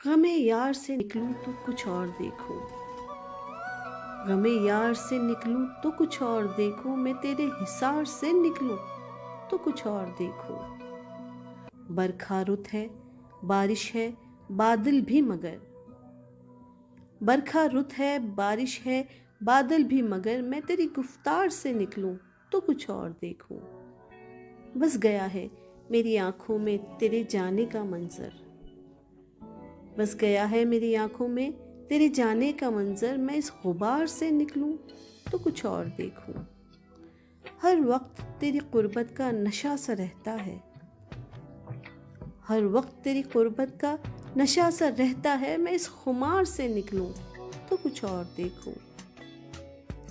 غم یار سے نکلوں تو کچھ اور دیکھوں، غم یار سے نکلوں تو کچھ اور دیکھوں، میں تیرے حصار سے نکلوں تو کچھ اور دیکھوں۔ برکھا رت ہے بارش ہے بادل بھی مگر، برکھا رت ہے بارش ہے بادل بھی مگر، میں تیری گفتار سے نکلوں تو کچھ اور دیکھوں۔ بس گیا ہے میری آنکھوں میں تیرے جانے کا منظر، بس گیا ہے میری آنکھوں میں تیرے جانے کا منظر، میں اس غبار سے نکلوں تو کچھ اور دیکھوں۔ ہر وقت تیری قربت کا نشہ سا رہتا ہے، ہر وقت تیری قربت کا نشہ سا رہتا ہے، میں اس خمار سے نکلوں تو کچھ اور دیکھوں۔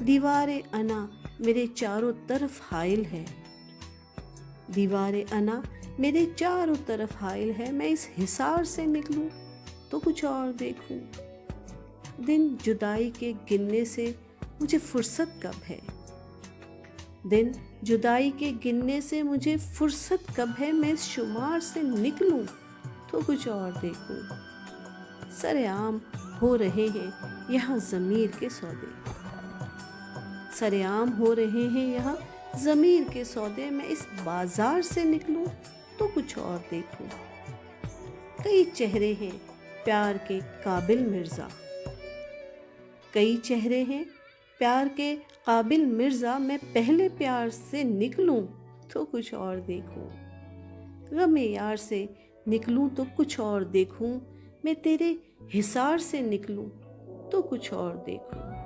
دیوار انا میرے چاروں طرف حائل ہے، دیوار انا میرے چاروں طرف حائل ہے، میں اس حصار سے نکلوں تو کچھ اور دیکھوں۔ دن جدائی کے گننے سے مجھے فرصت کب ہے، دن جدائی کے گننے سے مجھے فرصت کب ہے، میں اس شمار سے نکلوں تو کچھ اور دیکھوں۔ سر عام ہو رہے ہیں یہاں ضمیر کے سودے، سر عام ہو رہے ہیں یہاں ضمیر کے سودے، میں اس بازار سے نکلوں تو کچھ اور دیکھوں۔ کئی چہرے ہیں پیار کے قابل مرزا، کئی چہرے ہیں پیار کے قابل مرزا، میں پہلے پیار سے نکلوں تو کچھ اور دیکھوں۔ غم یار سے نکلوں تو کچھ اور دیکھوں، میں تیرے حصار سے نکلوں تو کچھ اور دیکھوں۔